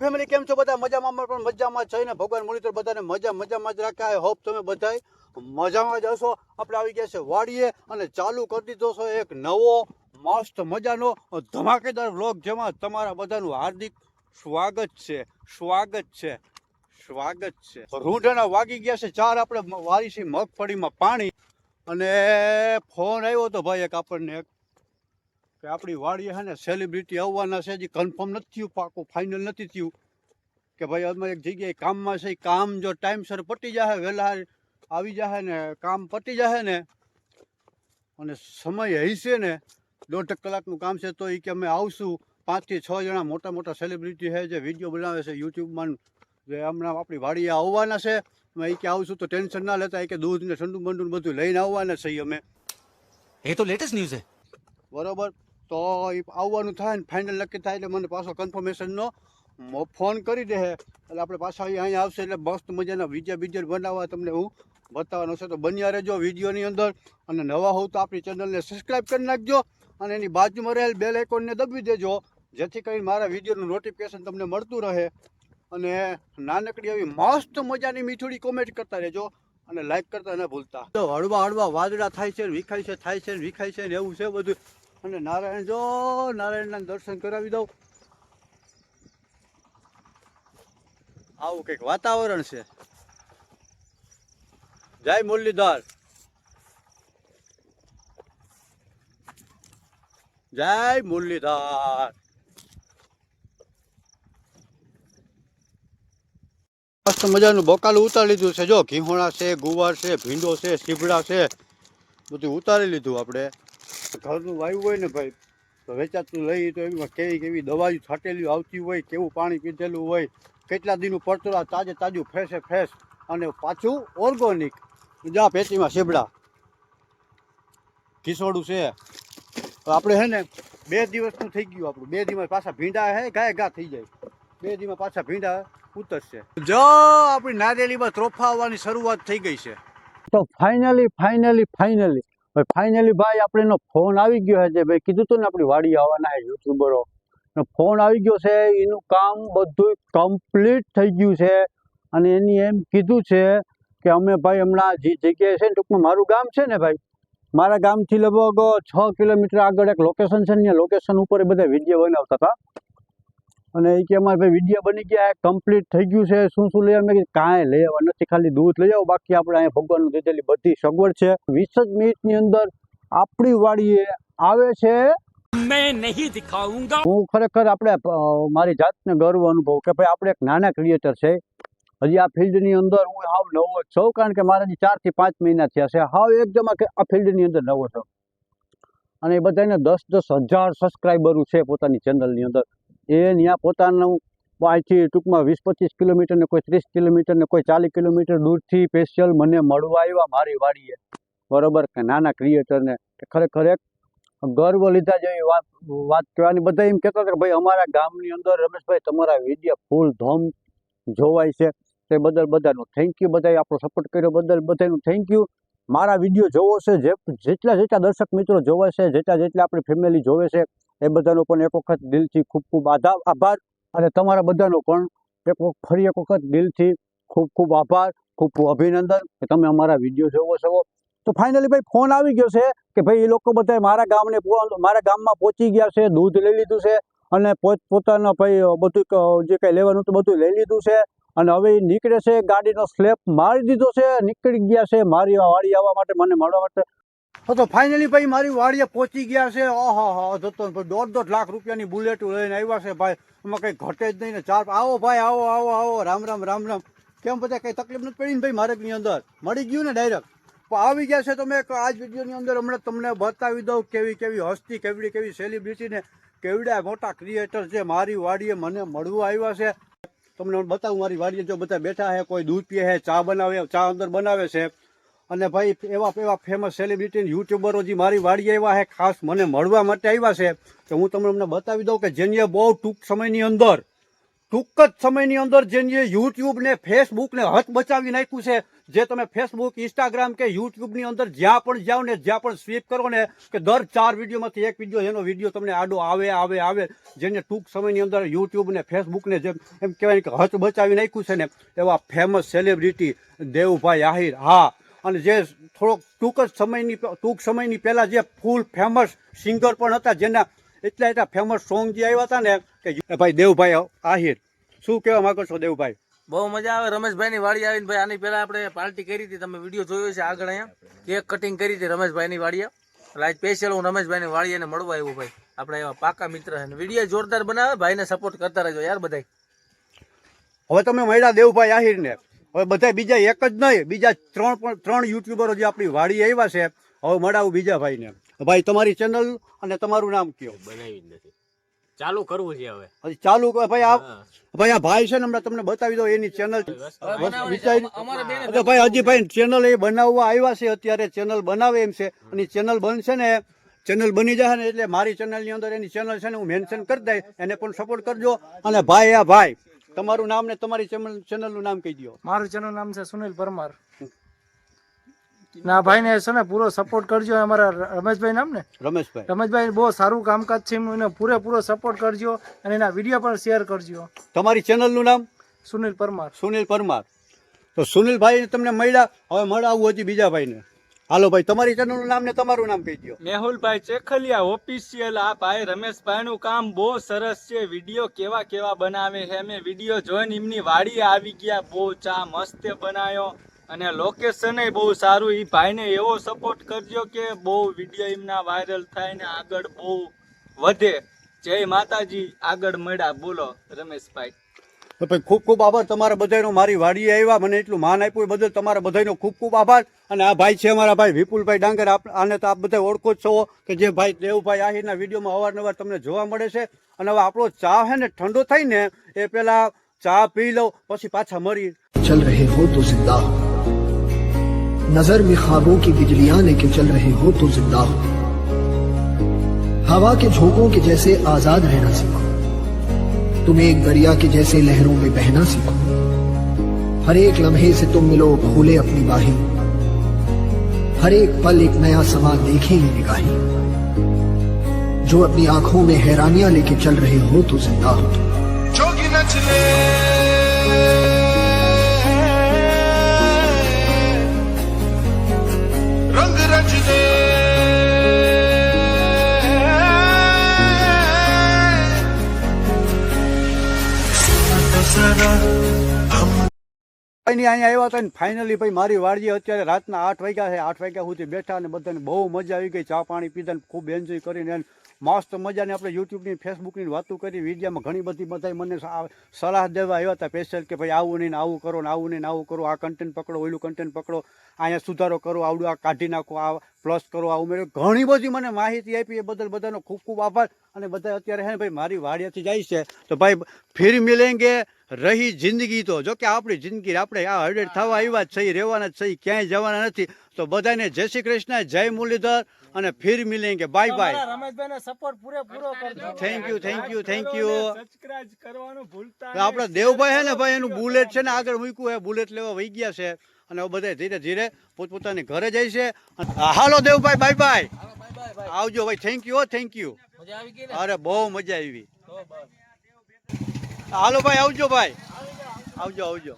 Family કેમ છો બધા મજામાં પણ મજામાં છે ને ભગવાન મુનીતર બધાને મજામાં જ રાખે. આઈ હોપ તમે બધા મજામાં જ હશો. આપણે આવી ગયા છે વાડીએ અને ચાલુ કરી દીધો છે એક નવો મસ્ત મજાનો ધમાકેદાર વ્લોગ જેમાં તમારા બધાનું હાર્દિક સ્વાગત છે. રૂંઢાના વાગી ગયા છે 4. આપણે વાળી છે મગફળીમાં પાણી અને ફોન આવ્યો હતો ભાઈ એક આપણને કે આપણી વાડીએ છે ને સેલિબ્રિટી આવવાના છે. હજી કન્ફર્મ નથી થયું, પાકું ફાઇનલ નથી થયું કે ભાઈ અમે એક જગ્યાએ કામમાં છે. કામ જો ટાઈમસર પતી જાય, વહેલા આવી જાય ને કામ પતી જાય ને અને સમય હશે ને 1.5 કલાકનું કામ છે તો એ કે અમે આવશું. 5 થી 6 જણા મોટા મોટા સેલિબ્રિટી છે જે વિડીયો બનાવે છે યુટ્યુબમાં, જે હમણાં આપણી વાડીએ આવવાના છે. એ કે આવશું તો ટેન્શન ના લેતા, કે દૂધ ને ઠંડુ બંડુ બધું લઈને આવવાના છીએ અમે. એ તો લેટેસ્ટ ન્યૂઝ છે બરોબર, તો એ આવવાનું થાય ને ફાઇનલ નક્કી થાય એટલે મને પાછો કન્ફર્મેશનનો ફોન કરી દે એટલે આપણે પાછા અહીંયા આવશે એટલે મસ્ત મજાના વિડીયો બનાવવા તમને હું બતાવવાનો છે. તો બન્યા રહેજો વિડીયોની અંદર અને નવા હોવ તો આપણી ચેનલને સબસ્ક્રાઈબ કરી નાખજો અને એની બાજુમાં રહેલ બેલ આઇકોનને દબાવી દેજો જેથી કરીને મારા વિડીયોનું નોટિફિકેશન તમને મળતું રહે. અને નાનકડી એવી મસ્ત મજાની મીઠુડી કોમેન્ટ કરતા રહેજો અને લાઈક કરતા ન ભૂલતા. તો હળવા વાદળા થાય છે, વિખાય છે ને એવું છે બધું. અને નારાયણના દર્શન કરાવી દઉં. આવું કંઈક વાતાવરણ છે. જય મુરલીધર, જય મુરલીધર. મસ્ત મજાનું બકાલું ઉતારી લીધું છે. જો ઘીહોણા છે, ગુવાર છે, ભીંડો છે, સીભડા છે, બધું ઉતારી લીધું. આપણે ઘરનું વાવ્યું હોય ને ભાઈ તો વેચાતું લઈ તો એમાં કેવી દવાઓ છાંટેલી આવતી હોય, કેવું પાણી પીધેલું હોય, કેટલા દીનું પડતરા તાજું ફ્રેશ અને પાછું ઓર્ગોનિક. જા પેટીમાં સીભડા ઘીસોડું છે. આપણે છે ને 2 દિવસનું થઈ ગયું આપણું. 2 દિવસ પાછા ભીંડા હે ઘા થઈ જાય. 2 દિવસ પાછા ભીંડા ઉતરશે. જો આપણી નારેલીમાં ત્રોફા આવવાની શરૂઆત થઈ ગઈ છે. તો ફાઇનલી ભાઈ આપણે એનો ફોન આવી ગયો છે. ભાઈ કીધું હતું ને આપણી વાડી આવવાના છે યુટ્યુબરો, ફોન આવી ગયો છે. એનું કામ બધું કમ્પ્લીટ થઈ ગયું છે અને એની એમ કીધું છે કે અમે ભાઈ હમણાં જે જગ્યાએ છે ને, ટૂંકમાં મારું ગામ છે ને ભાઈ, મારા ગામથી લગભગ 6 કિલોમીટર આગળ એક લોકેશન છે ને, લોકેશન ઉપર એ બધા વિડીયો બનાવતા હતા અને એ કે અમારે ભાઈ વિડીયો બની ગયા, કમ્પ્લીટ થઈ ગયું છે. શું લઈ આવે? મેં કાંઈ લઈ આવવા નથી, ખાલી દૂધ લઈ આવો, બાકી આપણે અહીંયા ભગવાનનું દીધેલી બધી સગવડ છે. 20 જ મિનિટની અંદર આપણી વાડીએ આવે છે. मैं नहीं दिखाऊंगा. હું ખરેખર આપણે મારી જાતને ગર્વ અનુભવ કે ભાઈ આપણે એક નાના ક્રિએટર છે. હજી આ ફિલ્ડની અંદર હું હાવ નવો જ છું, કારણ કે મારા 4 થી 5 મહિના થયા છે. હાવ એકદમ આ ફિલ્ડની અંદર નવો છું અને એ બધાને 10-10 હજાર સબસ્ક્રાઈબરો છે પોતાની ચેનલની અંદર. એ ત્યાં પોતાનું અહીંથી ટૂંકમાં 20-25 કિલોમીટર ને કોઈ 30 કિલોમીટર ને કોઈ 40 કિલોમીટર દૂરથી સ્પેશિયલ મને મળવા આવ્યા મારી વાડીએ. બરોબર, કે નાના ક્રિએટરને ખરેખર એક ગર્વ લીધા જેવી વાત કહેવાની. બધા એમ કહેતા હતા કે ભાઈ અમારા ગામની અંદર રમેશભાઈ તમારા વિડીયો ફૂલ ધોમ જોવાય છે. તે બદલ બધાનું થેન્ક યુ. બધાએ આપણો સપોર્ટ કર્યો બદલ બધાનું થેન્ક યુ. મારા વિડીયો જોવો છે જેટલા દર્શક મિત્રો જોવે છે, જેટલા આપણી ફેમિલી જોવે છે, એ બધાનો પણ એક વખત દિલથી ખૂબ આભાર. અને તમારા બધાનો પણ ફરી એક વખત દિલથી ખૂબ આભાર, ખૂબ અભિનંદન કે તમે અમારા વિડીયો જોવો છો. તો ફાઇનલી ભાઈ ફોન આવી ગયો છે કે ભાઈ એ લોકો બધા મારા ગામમાં પહોંચી ગયા છે, દૂધ લઈ લીધું છે અને પોતાના ભાઈ બધું જે કંઈ લેવાનું હતું બધું લઈ લીધું છે અને હવે નીકળે છે. ગાડીનો સ્લેપ મારી દીધો છે, નીકળી ગયા છે મારી વાડી આવવા માટે, મને મળવા માટે. તો ફાઇનલી ભાઈ મારી વાડીએ પહોંચી ગયા છે. જતો 1.5 લાખ રૂપિયાની બુલેટ લઈને આવ્યા છે ભાઈ. એમાં કંઈ ઘટે જ નહીં ને. આવો ભાઈ, આવો. રામ રામ. કેમ બધા કંઈ તકલીફ નથી પડી ને ભાઈ? માર્ગની અંદર મળી ગયું ને ડાયરેક્ટ આવી ગયા છે. તો મેં આ જ વિડીયોની અંદર હમણાં તમને બતાવી દઉં કેવી હસ્તી, કેવી સેલિબ્રિટીને, કેવડા મોટા ક્રિએટર છે મારી વાડીએ મને મળવા આવ્યા છે. તમને બતાવું મારી વાડીએ જો બધા બેઠા છે, કોઈ દૂધ પીએ છે, ચા અંદર બનાવે છે. અને ભાઈ એવા ફેમસ સેલિબ્રિટી યુટ્યુબરો જે મારી વાડીએ આવ્યા છે, ખાસ મને મળવા માટે આવ્યા છે. તો હું તમને બતાવી દઉં કે જેની બહુ ટૂંક સમયની અંદર ટૂંક જ સમયની અંદર જેને યુટ્યુબ ને ફેસબુક ને હથ બચાવી નાખ્યું છે. જે તમે ફેસબુક, ઇન્સ્ટાગ્રામ કે યુટ્યુબની અંદર જ્યાં પણ જાઓ ને જ્યાં પણ સ્વીપ કરો ને કે દર 4 વિડીયોમાંથી એક વિડીયો એનો વિડીયો તમને આડો આવે જેને ટૂંક સમયની અંદર યુટ્યુબ ને ફેસબુક ને જેમ એમ કહેવાય કે હથ બચાવી નાખ્યું છે ને એવા ફેમસ સેલિબ્રિટી દેવુભાઈ આહિર. હા, અને જે થોડોક ટૂંક સમયની પહેલા જે ફૂલ ફેમસ સિંગર પણ હતા, જેના એટલા ફેમસ સોંગ જે આવ્યા હતા ને કે ભાઈ દેવુભાઈ આહિર. શું કહેવા માંગો છો દેવુભાઈ? બહુ મજા આવે. રમેશભાઈ ની વાડી આવીને ભાઈ આની પહેલા આપણે પાર્ટી કરી હતી, તમે વિડીયો જોયો છે આગળ. અહીંયા કેક કટિંગ કરી હતી રમેશભાઈ ની વાડીએ. એટલે સ્પેશિયલ હું રમેશભાઈ ની વાડીએ મળવા આવ્યો ભાઈ. આપણે એવા પાકા મિત્ર છે. વિડીયો જોરદાર બનાવે, ભાઈને સપોર્ટ કરતા રહેજો યાર બધાય. હવે તમે મળ્યા દેવુભાઈ આહિર ને, હવે બધા બીજા એક જ નહીં, બીજા ત્રણ યુટ્યુબરો જે આપણી વાડી આવ્યા છે, હવે મળાવું બીજા ભાઈને. ભાઈ તમારી ચેનલ અને તમારું નામ કયો? બનાવી જ નથી, ચાલુ કરવું છે હવે. હજી ચાલુ ભાઈ આ ભાઈ છે ને હમણાં તમને બતાવી દો એની ચેનલ વિચારી. ભાઈ હજી ભાઈ ચેનલ એ બનાવવા આવ્યા છે, અત્યારે ચેનલ બનાવે એમ છે. અને ચેનલ બનશે ને, ચેનલ બની જશે ને એટલે મારી ચેનલની અંદર એની ચેનલ છે ને હું મેન્શન કરી દઈ, એને પણ સપોર્ટ કરજો. અને ભાઈ તમારું નામ ને તમારી ચેનલનું નામ કહી દો. મારું ચેનલ નામ છે સુનિલ પરમાર. ના ભાઈ ને છે ને પૂરો સપોર્ટ કરજો. અમારા રમેશભાઈ નામ ને રમેશભાઈ બહુ સારું કામકાજ છે, એને પૂરેપૂરો સપોર્ટ કરજો અને એના વિડીયો પણ શેર કરજો. તમારી ચેનલનું નામ? સુનિલ પરમાર. તો સુનિલભાઈ તમને મળ્યા, હવે મળાવું હજી બીજા ભાઈને. હાલો ભાઈ, તમારી ચેનલનું નામ ને તમારું નામ કહી દો. મેહુલભાઈ ચેખલિયા ઓફિશિયલ. આ ભાઈ રમેશભાઈ નું કામ બહુ સરસ છે. વિડીયો કેવા બનાવે છે. અમે વિડીયો જોઈને એમની વાડી આવી ગયા. બહુ ચા મસ્ત બનાવ્યો અને લોકેશન એ બહુ સારું. એ ભાઈને એવો સપોર્ટ કરજો કે બહુ વિડીયો એમના વાયરલ થાય ને આગળ બહુ વધે. જય માતાજી. આગળ મળ્યા. બોલો રમેશભાઈ. તો ભાઈ ખૂબ આભાર તમારા બધાનો. મારી વાડીએ આવ્યા, મને એટલું માન આપ્યું એ બદલ તમારા બધાનો ખૂબ આભાર. અને આ ભાઈ છે અમારા ભાઈ વિપુલભાઈ ડાંગર. આને તો આપ બધા ઓળખો જ છો કે જે ભાઈ દેવુભાઈ આહિરના વિડીયોમાં અવારનવાર તમને જોવા મળે છે. અને હવે આપણો ચા છે ને ઠંડો થાય ને એ પેલા ચા પી લો, પછી પાછા મળી. चल रहे हो तो जिंदा हो, नजर में ख्वाबों की बिजलियां लेके चल रहे हो तो जिंदा हो, हवा के झोंकों के जैसे आजाद रहना सीखो, तुम्हें एक दरिया के जैसे लहरों में बहना सीखो, हर एक लम्हे से तुम मिलो खोले अपनी बाहें, हर एक पल एक नया समा देखे ये निगाहें, जो अपनी आंखों में हैरानियां लेके चल रहे हो तो जिंदा हो. जोगी नचले रंग रचले અહીંયા આવ્યા હતા ને ફાઇનલી ભાઈ મારી વાડીએ અત્યારે રાતના 8 વાગ્યા છે. 8 વાગ્યા સુધી બેઠા અને બધાને બહુ મજા આવી ગઈ. ચા પાણી પીધા ને ખૂબ એન્જોય કરીને મસ્ત મજાની આપણે યુટ્યુબની ફેસબુકની વાતો કરી. વિડીયોમાં ઘણી બધી બધા મને સલાહ દેવા આવ્યા હતા સ્પેશિયલ કે ભાઈ આવું નહીં આવું કરો ને આવું નહીં આવું કરો, આ કન્ટેન્ટ પકડો, ઓલું કન્ટેન્ટ પકડો, અહીંયા સુધારો કરો, આવડું આ કાઢી નાખો, આ પ્લસ કરો, આ ઉમેરો. ઘણી બધી મને માહિતી આપી એ બદલ બધાનો ખૂબ આભાર. અને બધા અત્યારે હે ને ભાઈ મારી વાડીએથી જાય છે તો ભાઈ ફિર મિલેંગે રહી જિંદગી. તો જો કે આપણી જિંદગી આપણે આ હડેડ થવા આવ્યા જ સહી, રહેવાના જ સહી, ક્યાંય જવાના નથી. તો બધાને જય શ્રી કૃષ્ણ, જય મુરલીધર અને ફિર મિલેંગે. Bye bye. રમેશભાઈને સપોર્ટ પૂરેપૂરો કરજો. Thank you. સબસ્ક્રાઇબ કરવાનું ભૂલતા નહીં. આપણા દેવભાઈ હે ને ભાઈ એનું બુલેટ છે ને આગળ મૂક્યું, બુલેટ લેવા વહી ગયા છે અને બધા ધીરે ધીરે પોતપોતાની ઘરે જાય છે. હાલો દેવભાઈ, બાય બાય. આવજો ભાઈ. Thank you. મજા આવી ગઈ ને? અરે બહુ મજા આવી. હાલો ભાઈ, આવજો ભાઈ. આવજો.